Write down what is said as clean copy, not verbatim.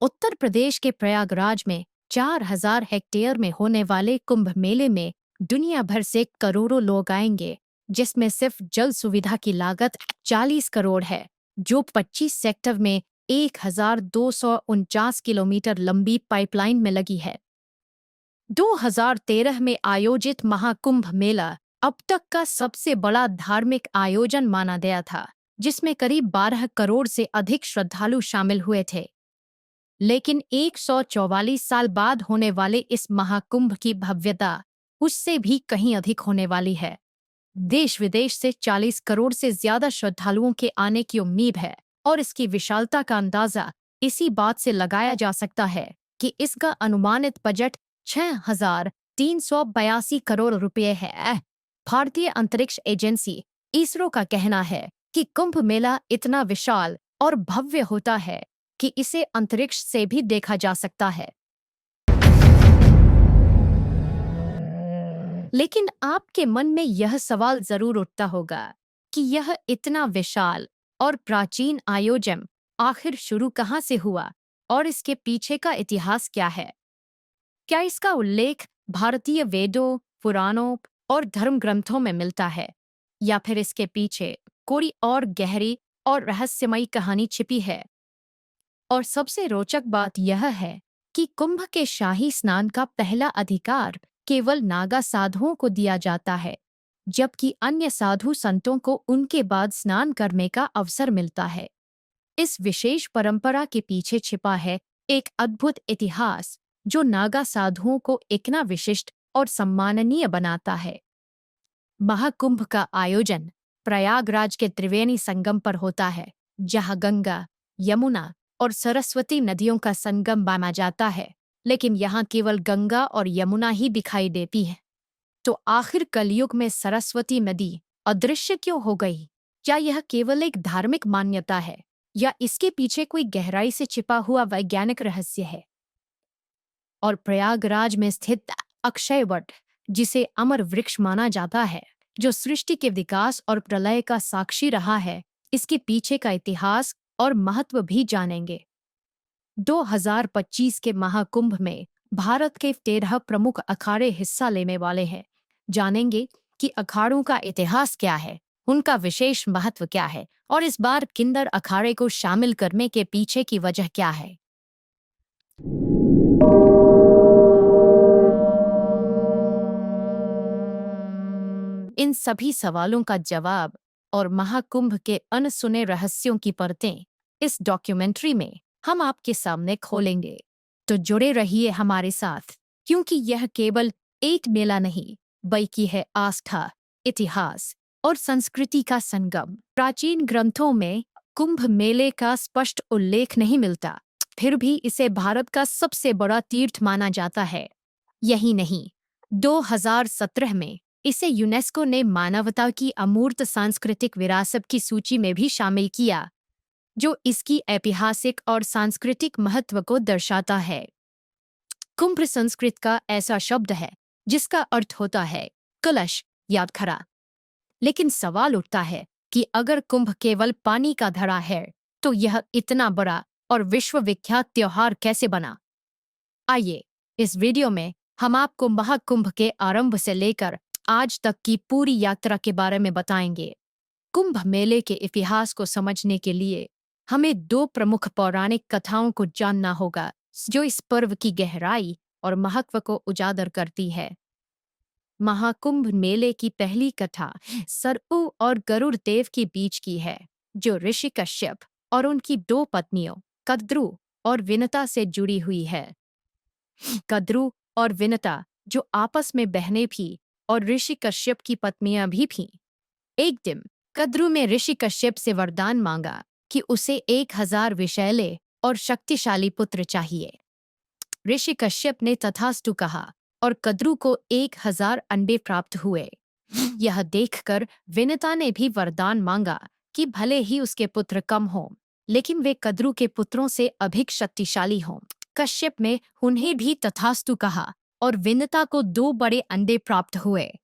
उत्तर प्रदेश के प्रयागराज में 4,000 हेक्टेयर में होने वाले कुंभ मेले में दुनिया भर से करोड़ों लोग आएंगे, जिसमें सिर्फ जल सुविधा की लागत 40 करोड़ है, जो 25 सेक्टर में 1,249 किलोमीटर लंबी पाइपलाइन में लगी है। 2013 में आयोजित महाकुंभ मेला अब तक का सबसे बड़ा धार्मिक आयोजन माना गया था, जिसमें करीब 12 करोड़ से अधिक श्रद्धालु शामिल हुए थे। लेकिन 144 साल बाद होने वाले इस महाकुंभ की भव्यता उससे भी कहीं अधिक होने वाली है। देश विदेश से 40 करोड़ से ज्यादा श्रद्धालुओं के आने की उम्मीद है और इसकी विशालता का अंदाजा इसी बात से लगाया जा सकता है कि इसका अनुमानित बजट 6,382 करोड़ रुपए है। भारतीय अंतरिक्ष एजेंसी इसरो का कहना है कि कुंभ मेला इतना विशाल और भव्य होता है कि इसे अंतरिक्ष से भी देखा जा सकता है। लेकिन आपके मन में यह सवाल जरूर उठता होगा कि यह इतना विशाल और प्राचीन आयोजन आखिर शुरू कहाँ से हुआ और इसके पीछे का इतिहास क्या है? क्या इसका उल्लेख भारतीय वेदों, पुराणों और धर्म ग्रंथों में मिलता है, या फिर इसके पीछे कोई और गहरी और रहस्यमयी कहानी छिपी है? और सबसे रोचक बात यह है कि कुंभ के शाही स्नान का पहला अधिकार केवल नागा साधुओं को दिया जाता है, जबकि अन्य साधु संतों को उनके बाद स्नान करने का अवसर मिलता है। इस विशेष परंपरा के पीछे छिपा है एक अद्भुत इतिहास जो नागा साधुओं को इतना विशिष्ट और सम्माननीय बनाता है। महाकुंभ का आयोजन प्रयागराज के त्रिवेणी संगम पर होता है, जहां गंगा, यमुना और सरस्वती नदियों का संगम माना जाता है। लेकिन यहाँ केवल गंगा और यमुना ही दिखाई देती है। तो आखिर कलयुग में सरस्वती नदी अदृश्य क्यों हो गई? क्या यह केवल एक धार्मिक मान्यता है, या इसके पीछे कोई गहराई से छिपा हुआ वैज्ञानिक रहस्य है? और प्रयागराज में स्थित अक्षय वट, जिसे अमर वृक्ष माना जाता है, जो सृष्टि के विकास और प्रलय का साक्षी रहा है, इसके पीछे का इतिहास और महत्व भी जानेंगे। 2025 के महाकुंभ में भारत के 13 प्रमुख अखाड़े हिस्सा लेने वाले हैं। जानेंगे कि अखाड़ों का इतिहास क्या है, उनका विशेष महत्व क्या है और इस बार किन्नर अखाड़े को शामिल करने के पीछे की वजह क्या है। इन सभी सवालों का जवाब और महाकुंभ के अनसुने रहस्यों की परतें इस डॉक्यूमेंट्री में हम आपके सामने खोलेंगे। तो जुड़े रहिए हमारे साथ, क्योंकि यह केवल एक मेला नहीं, बल्कि है आस्था, इतिहास और संस्कृति का संगम। प्राचीन ग्रंथों में कुंभ मेले का स्पष्ट उल्लेख नहीं मिलता, फिर भी इसे भारत का सबसे बड़ा तीर्थ माना जाता है। यही नहीं, 2017 में इसे यूनेस्को ने मानवता की अमूर्त सांस्कृतिक विरासत की सूची में भी शामिल किया, जो इसकी ऐतिहासिक और सांस्कृतिक महत्व को दर्शाता है। कुंभ संस्कृत का ऐसा शब्द है जिसका अर्थ होता है कलश या घड़ा। लेकिन सवाल उठता है कि अगर कुंभ केवल पानी का घड़ा है, तो यह इतना बड़ा और विश्वविख्यात त्योहार कैसे बना? आइए, इस वीडियो में हम आपको महाकुंभ के आरंभ से लेकर आज तक की पूरी यात्रा के बारे में बताएंगे। कुंभ मेले के इतिहास को समझने के लिए हमें 2 प्रमुख पौराणिक कथाओं को जानना होगा, जो इस पर्व की गहराई और महत्व को उजागर करती है। महाकुंभ मेले की पहली कथा सरयू और गरुड़ देव के बीच की है, जो ऋषि कश्यप और उनकी 2 पत्नियों कद्रू और विनता से जुड़ी हुई है। कद्रू और विनता, जो आपस में बहनें थीं और ऋषि कश्यप की पत्नियां भी थीं। एक दिन कद्रू ने ऋषि कश्यप से वरदान मांगा कि उसे 1000 विषैले और शक्तिशाली पुत्र चाहिए। ऋषि कश्यप ने तथास्तु कहा और कद्रू को 1000 अंडे प्राप्त हुए। यह देखकर विनता ने भी वरदान मांगा कि भले ही उसके पुत्र कम हों, लेकिन वे कद्रू के पुत्रों से अधिक शक्तिशाली हों। कश्यप ने उन्हें भी तथास्तु कहा और विनता को 2 बड़े अंडे प्राप्त हुए।